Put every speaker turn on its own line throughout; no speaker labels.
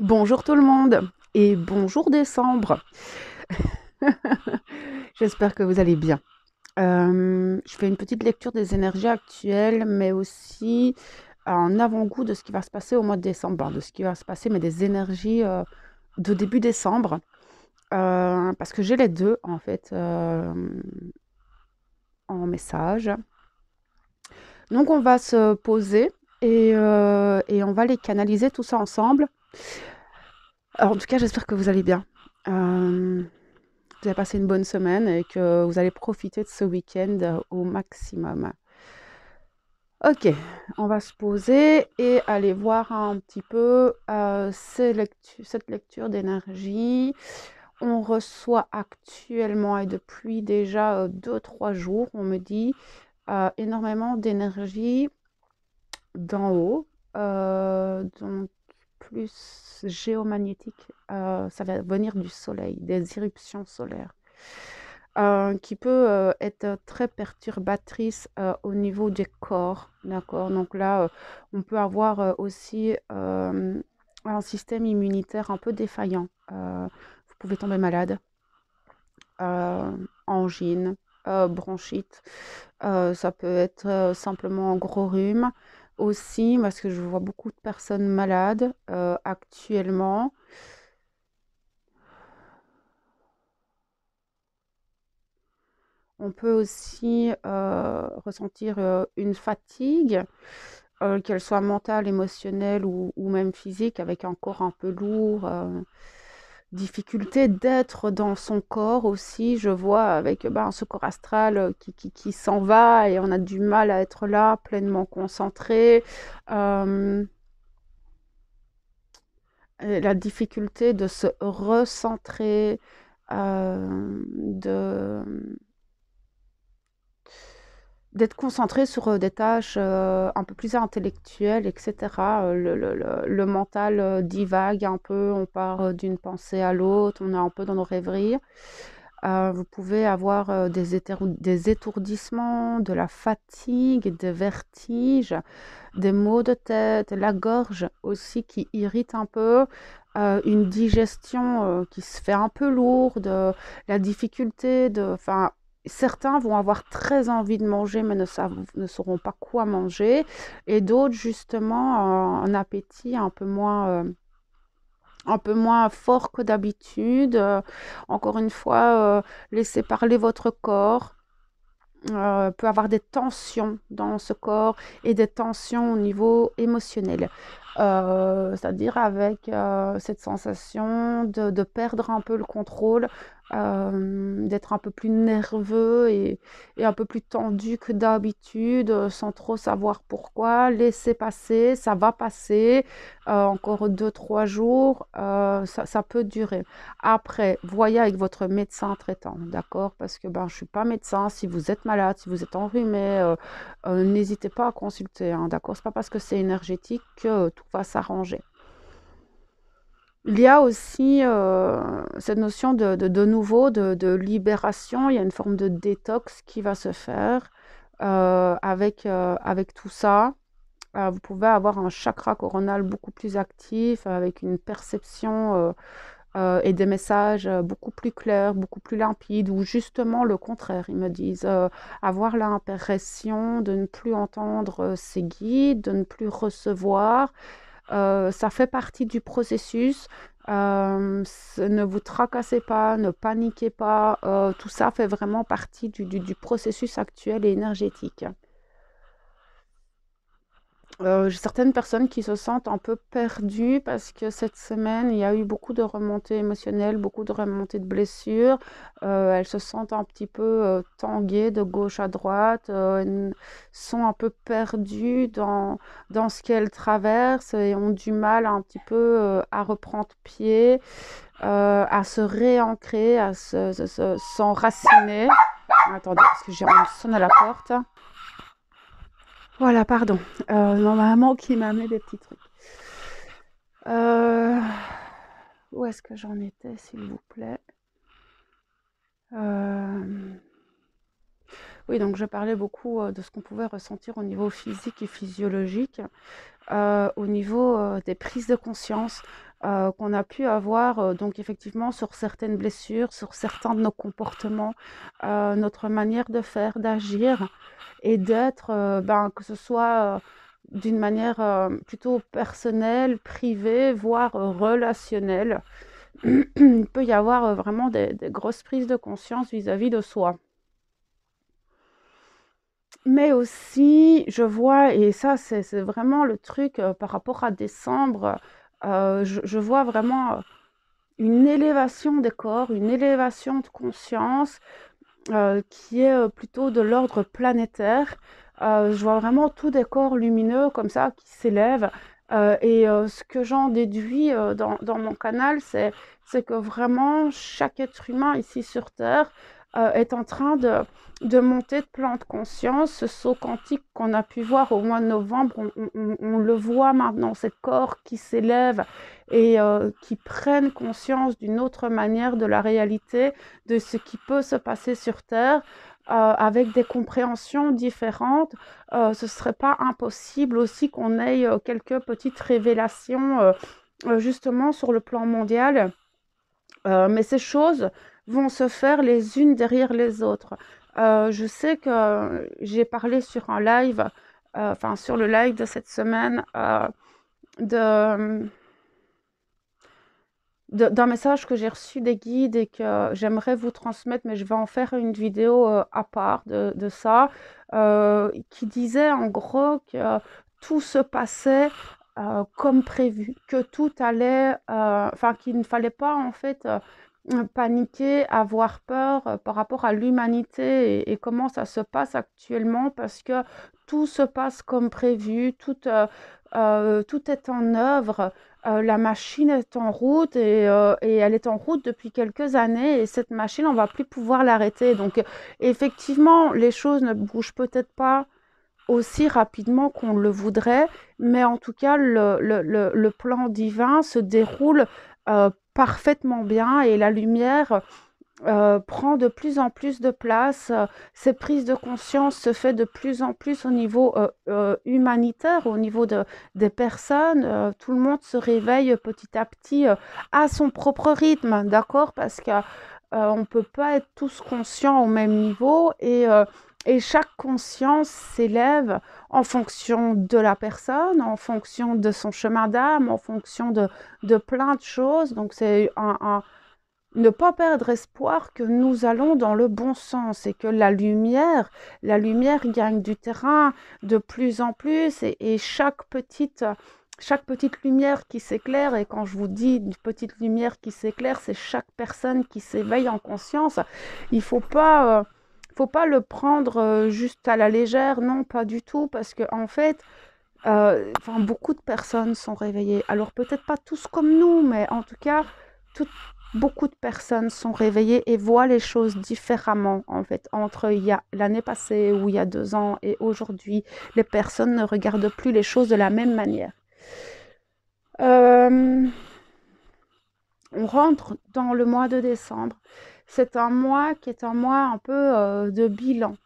Bonjour tout le monde et bonjour décembre. J'espère que vous allez bien. Je fais une petite lecture des énergies actuelles, mais aussi un avant-goût de ce qui va se passer au mois de décembre, de ce qui va se passer, mais des énergies de début décembre, parce que j'ai les deux en fait en message. Donc on va se poser et on va les canaliser tout ça ensemble. Alors, en tout cas, j'espère que vous allez bien. Vous avez passé une bonne semaine et que vous allez profiter de ce week-end au maximum. Ok, on va se poser et aller voir un petit peu cette lecture d'énergie. On reçoit actuellement et depuis déjà 2-3 jours, on me dit énormément d'énergie d'en haut, donc plus géomagnétique. Ça va venir du soleil, des éruptions solaires. Qui peut être très perturbatrice au niveau des corps, d'accord? Donc là, on peut avoir aussi un système immunitaire un peu défaillant. Vous pouvez tomber malade, angine, bronchite. Ça peut être simplement un gros rhume aussi, parce que je vois beaucoup de personnes malades actuellement. On peut aussi ressentir une fatigue, qu'elle soit mentale, émotionnelle ou même physique, avec un corps un peu lourd. Difficulté d'être dans son corps aussi, je vois, avec ce corps astral qui s'en va et on a du mal à être là, pleinement concentré. Euh, et la difficulté de se recentrer, de d'être concentré sur des tâches un peu plus intellectuelles, etc. Le mental divague un peu, on part d'une pensée à l'autre, on est un peu dans nos rêveries. Vous pouvez avoir des étourdissements, de la fatigue, des vertiges, des maux de tête, la gorge aussi qui irrite un peu, une digestion qui se fait un peu lourde, la difficulté de... Enfin, certains vont avoir très envie de manger mais ne sauront pas quoi manger et d'autres justement un appétit un peu moins fort que d'habitude. Encore une fois, laissez parler votre corps. Peut avoir des tensions dans ce corps et des tensions au niveau émotionnel. C'est-à-dire avec cette sensation de perdre un peu le contrôle, d'être un peu plus nerveux et un peu plus tendu que d'habitude, sans trop savoir pourquoi. Laisser passer, ça va passer. Encore 2-3 jours, ça peut durer. Après, voyez avec votre médecin traitant, d'accord? Parce que je ne suis pas médecin. Si vous êtes malade, si vous êtes enrhumé, n'hésitez pas à consulter, hein, d'accord? Ce n'est pas parce que c'est énergétique que tout va s'arranger. Il y a aussi cette notion de nouveau, de libération. Il y a une forme de détox qui va se faire avec tout ça. Vous pouvez avoir un chakra coronal beaucoup plus actif, avec une perception et des messages beaucoup plus clairs, beaucoup plus limpides, ou justement le contraire. Ils me disent avoir l'impression de ne plus entendre ses guides, de ne plus recevoir. Ça fait partie du processus. Ne vous tracassez pas, ne paniquez pas. Tout ça fait vraiment partie du processus actuel et énergétique. J'ai certaines personnes qui se sentent un peu perdues parce que cette semaine, il y a eu beaucoup de remontées émotionnelles, beaucoup de remontées de blessures. Elles se sentent un petit peu tanguées de gauche à droite, sont un peu perdues dans ce qu'elles traversent et ont du mal un petit peu à reprendre pied, à se réancrer, à s'enraciner. Attendez, parce que j'ai on sonne à la porte. Voilà, pardon. Ma maman qui m'a amené des petits trucs. Euh, Où est-ce que j'en étais, s'il vous plaît? Euh, Oui, donc je parlais beaucoup de ce qu'on pouvait ressentir au niveau physique et physiologique, au niveau des prises de conscience qu'on a pu avoir, donc effectivement sur certaines blessures, sur certains de nos comportements, notre manière de faire, d'agir et d'être, que ce soit d'une manière plutôt personnelle, privée, voire relationnelle. Il peut y avoir vraiment des grosses prises de conscience vis-à-vis de soi. Mais aussi, je vois, et ça, c'est vraiment le truc par rapport à décembre, je vois vraiment une élévation des corps, une élévation de conscience qui est plutôt de l'ordre planétaire. Je vois vraiment tous des corps lumineux comme ça qui s'élèvent. Ce que j'en déduis dans mon canal, c'est que vraiment chaque être humain ici sur Terre est en train de monter de plan de conscience. Ce saut quantique qu'on a pu voir au mois de novembre, on le voit maintenant, ces corps qui s'élèvent et qui prennent conscience d'une autre manière de la réalité, de ce qui peut se passer sur Terre, avec des compréhensions différentes. Ce ne serait pas impossible aussi qu'on ait quelques petites révélations justement sur le plan mondial. Mais ces choses vont se faire les unes derrière les autres. Je sais que j'ai parlé sur un live, enfin sur le live de cette semaine, de d'un message que j'ai reçu des guides et que j'aimerais vous transmettre, mais je vais en faire une vidéo à part de ça, qui disait en gros que tout se passait comme prévu, que tout allait, enfin qu'il ne fallait pas en fait paniquer, avoir peur par rapport à l'humanité et comment ça se passe actuellement, parce que tout se passe comme prévu, tout est en œuvre. La machine est en route et elle est en route depuis quelques années et cette machine, on va plus pouvoir l'arrêter. Donc, effectivement, les choses ne bougent peut-être pas aussi rapidement qu'on le voudrait, mais en tout cas, le plan divin se déroule parfaitement bien et la lumière prend de plus en plus de place. Cette prise de conscience se fait de plus en plus au niveau humanitaire, au niveau des personnes. Tout le monde se réveille petit à petit à son propre rythme, d'accord? Parce qu'on ne peut pas être tous conscients au même niveau et chaque conscience s'élève en fonction de la personne, en fonction de son chemin d'âme, en fonction de plein de choses. Donc c'est ne pas perdre espoir que nous allons dans le bon sens et que la lumière gagne du terrain de plus en plus et chaque petite lumière qui s'éclaire, et quand je vous dis une petite lumière qui s'éclaire, c'est chaque personne qui s'éveille en conscience. Il faut pas le prendre juste à la légère, non, pas du tout, parce que en fait, beaucoup de personnes sont réveillées. Alors peut-être pas tous comme nous, mais en tout cas, tout- beaucoup de personnes sont réveillées et voient les choses différemment. En fait, entre il y a l'année passée ou il y a 2 ans et aujourd'hui, les personnes ne regardent plus les choses de la même manière. Euh, on rentre dans le mois de décembre. C'est un mois qui est un mois un peu de bilan.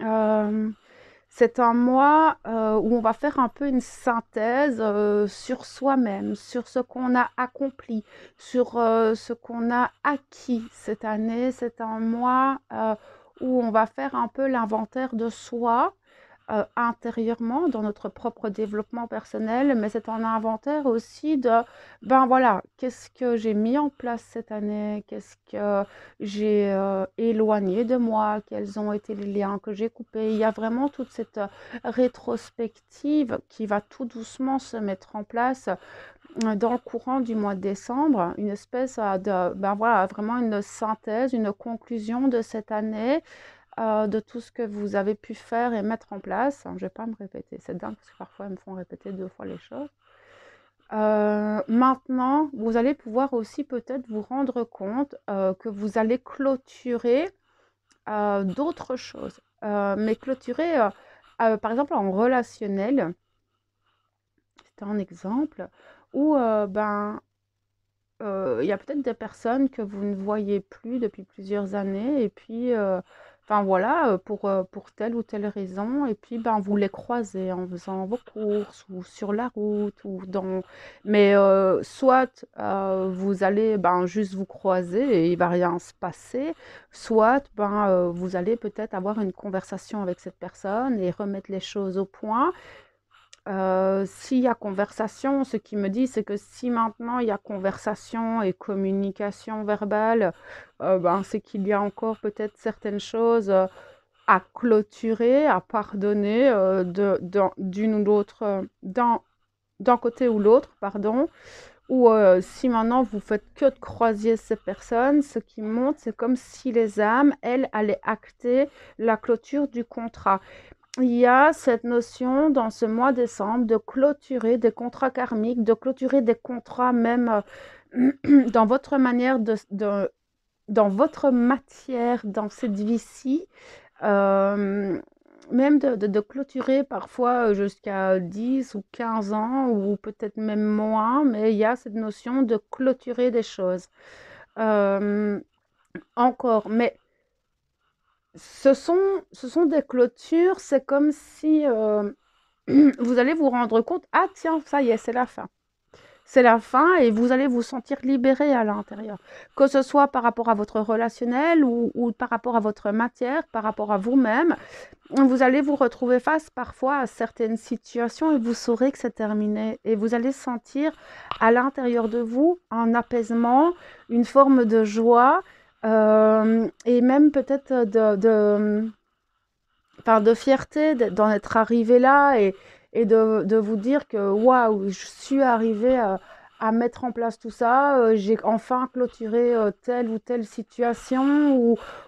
Euh, C'est un mois où on va faire un peu une synthèse sur soi-même, sur ce qu'on a accompli, sur ce qu'on a acquis cette année. C'est un mois où on va faire un peu l'inventaire de soi intérieurement dans notre propre développement personnel, mais c'est un inventaire aussi de, ben voilà, qu'est-ce que j'ai mis en place cette année, qu'est-ce que j'ai éloigné de moi, quels ont été les liens que j'ai coupés. Il y a vraiment toute cette rétrospective qui va tout doucement se mettre en place dans le courant du mois de décembre, une espèce de, ben voilà, vraiment une synthèse, une conclusion de cette année, de tout ce que vous avez pu faire et mettre en place. Je ne vais pas me répéter, c'est dingue parce que parfois elles me font répéter 2 fois les choses. Maintenant, vous allez pouvoir aussi peut-être vous rendre compte que vous allez clôturer d'autres choses. Mais clôturer, par exemple en relationnel, c'est un exemple où il y a peut-être des personnes que vous ne voyez plus depuis plusieurs années et puis Enfin voilà, pour telle ou telle raison et puis, ben, vous les croisez en faisant vos courses ou sur la route ou dans mais soit, vous allez, ben, juste vous croiser et il va rien se passer, soit, ben, vous allez peut-être avoir une conversation avec cette personne et remettre les choses au point. S'il y a conversation, ce qui me dit, c'est que si maintenant il y a conversation et communication verbale, ben, c'est qu'il y a encore peut-être certaines choses, à clôturer, à pardonner, d'une ou l'autre, d'un côté ou l'autre, pardon. Ou si maintenant vous faites que de croiser ces personnes, ce qui montre, c'est comme si les âmes, elles, allaient acter la clôture du contrat. Il y a cette notion dans ce mois de décembre de clôturer des contrats karmiques, de clôturer des contrats même dans votre manière dans votre matière, dans cette vie-ci, euh, même de clôturer parfois jusqu'à 10 ou 15 ans, ou peut-être même moins, mais il y a cette notion de clôturer des choses. Euh, encore, mais ce sont des clôtures, c'est comme si vous allez vous rendre compte, ah tiens, ça y est, c'est la fin. C'est la fin et vous allez vous sentir libéré à l'intérieur. Que ce soit par rapport à votre relationnel ou par rapport à votre matière, par rapport à vous-même, vous allez vous retrouver face parfois à certaines situations et vous saurez que c'est terminé. Et vous allez sentir à l'intérieur de vous un apaisement, une forme de joie et même peut-être enfin, de fierté d'en être arrivé là et de vous dire que waouh, je suis arrivée à mettre en place tout ça, j'ai enfin clôturé telle ou telle situation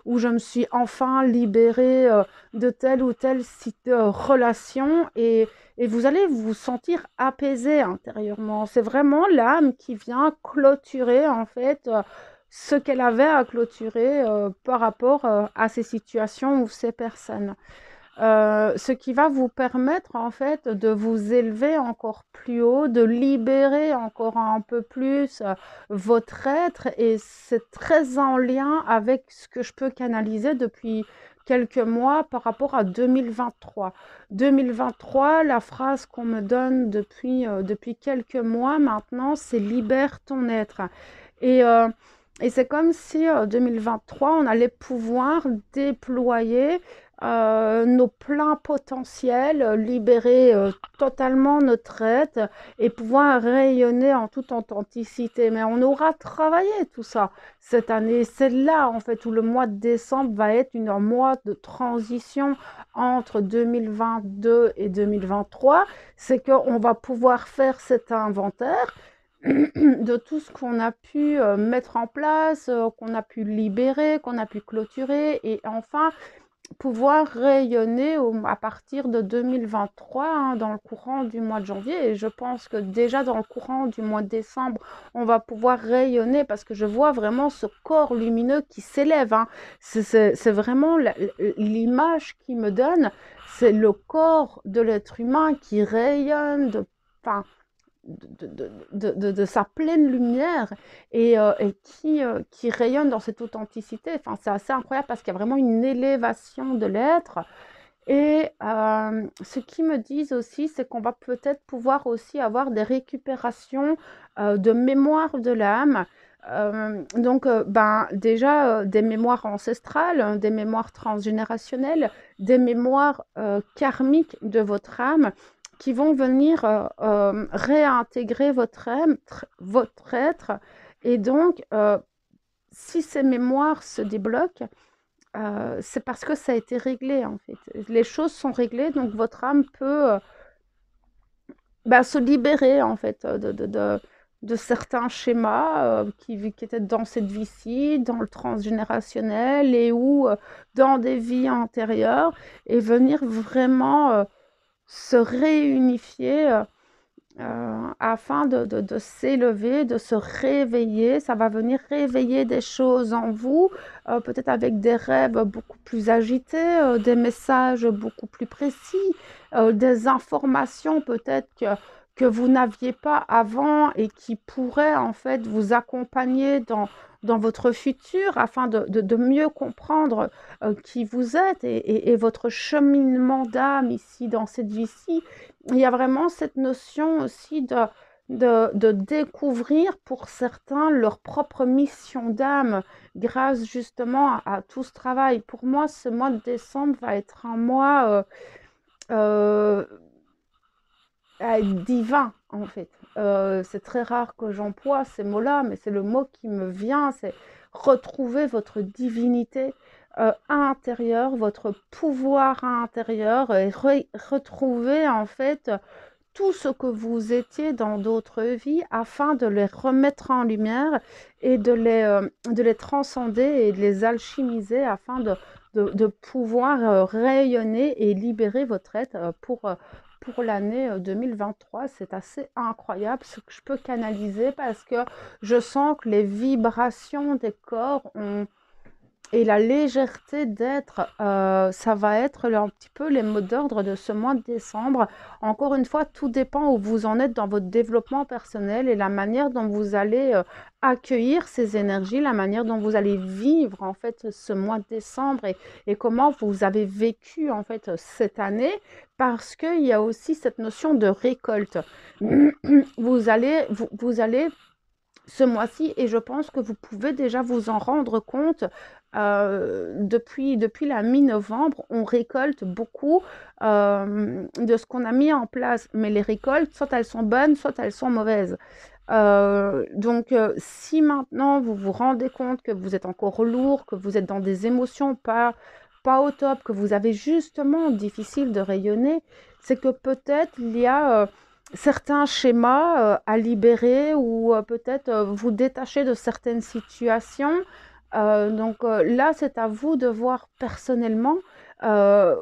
ou je me suis enfin libérée de telle ou telle relation et vous allez vous sentir apaisé intérieurement. C'est vraiment l'âme qui vient clôturer en fait ce qu'elle avait à clôturer par rapport à ces situations ou ces personnes. Ce qui va vous permettre en fait de vous élever encore plus haut, de libérer encore un peu plus votre être et c'est très en lien avec ce que je peux canaliser depuis quelques mois par rapport à 2023. 2023, la phrase qu'on me donne depuis quelques mois maintenant, c'est libère ton être. Et, euh, et c'est comme si 2023, on allait pouvoir déployer nos pleins potentiels, libérer totalement notre être et pouvoir rayonner en toute authenticité. Mais on aura travaillé tout ça cette année. C'est là, en fait, où le mois de décembre va être un mois de transition entre 2022 et 2023. C'est qu'on va pouvoir faire cet inventaire de tout ce qu'on a pu mettre en place, qu'on a pu libérer, qu'on a pu clôturer et enfin pouvoir rayonner à partir de 2023 hein, dans le courant du mois de janvier et je pense que déjà dans le courant du mois de décembre on va pouvoir rayonner parce que je vois vraiment ce corps lumineux qui s'élève hein. C'est vraiment l'image qui me donne, c'est le corps de l'être humain qui rayonne enfin, de sa pleine lumière et qui rayonne dans cette authenticité. Enfin, c'est assez incroyable parce qu'il y a vraiment une élévation de l'être. Et ce qu'ils me disent aussi, c'est qu'on va peut-être pouvoir aussi avoir des récupérations de mémoire de l'âme. Donc, ben, déjà, des mémoires ancestrales, hein, des mémoires transgénérationnelles, des mémoires karmiques de votre âme qui vont venir réintégrer votre être. Et donc, si ces mémoires se débloquent, c'est parce que ça a été réglé, en fait. Les choses sont réglées, donc votre âme peut bah, se libérer, en fait, de certains schémas qui étaient dans cette vie-ci, dans le transgénérationnel et ou dans des vies antérieures, et venir vraiment se réunifier afin de s'élever, de se réveiller. Ça va venir réveiller des choses en vous, peut-être avec des rêves beaucoup plus agités, des messages beaucoup plus précis, des informations peut-être que vous n'aviez pas avant et qui pourraient en fait vous accompagner dans votre futur afin de mieux comprendre qui vous êtes et votre cheminement d'âme ici dans cette vie-ci. Il y a vraiment cette notion aussi de découvrir pour certains leur propre mission d'âme grâce justement à tout ce travail. Pour moi, ce mois de décembre va être un mois euh, divin en fait. C'est très rare que j'emploie ces mots-là, mais c'est le mot qui me vient, c'est retrouver votre divinité intérieure, votre pouvoir intérieur et retrouver en fait tout ce que vous étiez dans d'autres vies afin de les remettre en lumière et de les transcender et de les alchimiser afin de pouvoir rayonner et libérer votre être pour l'année 2023. C'est assez incroyable ce que je peux canaliser parce que je sens que les vibrations des corps ont et la légèreté d'être, ça va être un petit peu les mots d'ordre de ce mois de décembre. Encore une fois, tout dépend où vous en êtes dans votre développement personnel et la manière dont vous allez accueillir ces énergies, la manière dont vous allez vivre en fait ce mois de décembre et comment vous avez vécu en fait cette année, parce qu'il y a aussi cette notion de récolte. Vous allez ce mois-ci et je pense que vous pouvez déjà vous en rendre compte depuis la mi-novembre, on récolte beaucoup de ce qu'on a mis en place. Mais les récoltes, soit elles sont bonnes, soit elles sont mauvaises. Donc, si maintenant vous vous rendez compte que vous êtes encore lourd, que vous êtes dans des émotions pas au top, que vous avez justement difficile de rayonner, c'est que peut-être il y a certains schémas à libérer ou peut-être vous détacher de certaines situations. Donc là, c'est à vous de voir personnellement, euh,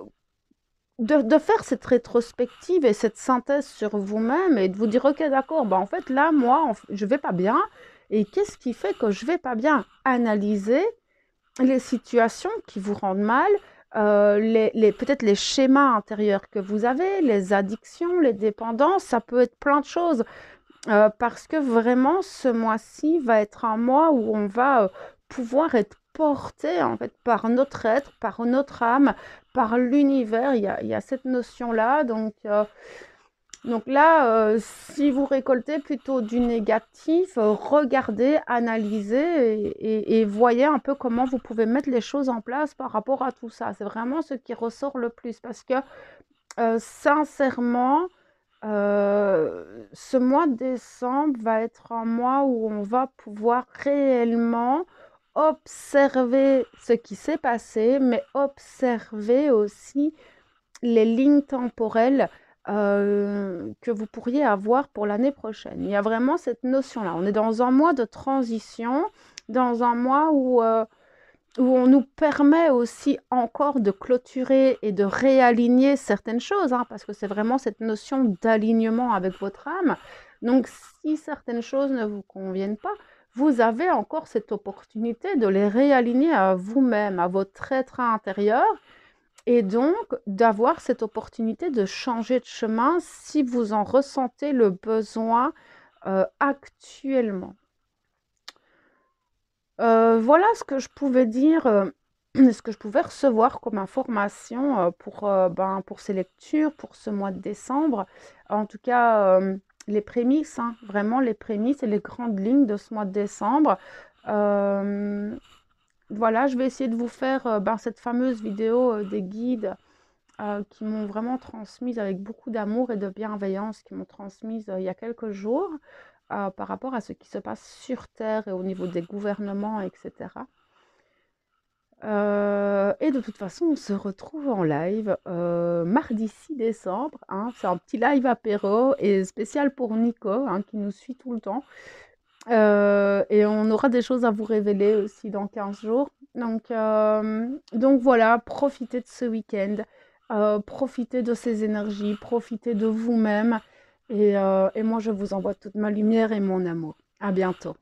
de faire cette rétrospective et cette synthèse sur vous-même et de vous dire, ok, d'accord, bah en fait, là, moi, je vais pas bien. Et qu'est-ce qui fait que je vais pas bien? Analyser les situations qui vous rendent mal, peut-être les schémas intérieurs que vous avez, les addictions, les dépendances, ça peut être plein de choses. Parce que vraiment, ce mois-ci va être un mois où on va pouvoir être porté en fait par notre être, par notre âme, par l'univers. Il y a cette notion-là. Donc là, si vous récoltez plutôt du négatif, regardez, analysez et voyez un peu comment vous pouvez mettre les choses en place par rapport à tout ça. C'est vraiment ce qui ressort le plus parce que sincèrement, ce mois de décembre va être un mois où on va pouvoir réellement observer ce qui s'est passé, mais observer aussi les lignes temporelles que vous pourriez avoir pour l'année prochaine. Il y a vraiment cette notion-là. On est dans un mois de transition, dans un mois où on nous permet aussi encore de clôturer et de réaligner certaines choses, hein, parce que c'est vraiment cette notion d'alignement avec votre âme. Donc, si certaines choses ne vous conviennent pas, vous avez encore cette opportunité de les réaligner à vous-même, à votre être intérieur, et donc d'avoir cette opportunité de changer de chemin si vous en ressentez le besoin actuellement. Voilà ce que je pouvais dire, ce que je pouvais recevoir comme information pour ces lectures, pour ce mois de décembre. En tout cas, les prémices, hein, vraiment les prémices et les grandes lignes de ce mois de décembre. Euh, voilà, je vais essayer de vous faire cette fameuse vidéo des guides qui m'ont vraiment transmise avec beaucoup d'amour et de bienveillance, qui m'ont transmise il y a quelques jours par rapport à ce qui se passe sur Terre et au niveau des gouvernements, etc. Et de toute façon, on se retrouve en live mardi 6 décembre. Hein. C'est un petit live apéro et spécial pour Nico, hein, qui nous suit tout le temps. Et on aura des choses à vous révéler aussi dans 15 jours. Donc voilà, profitez de ce week-end, profitez de ces énergies, profitez de vous-même. Et moi, je vous envoie toute ma lumière et mon amour. À bientôt.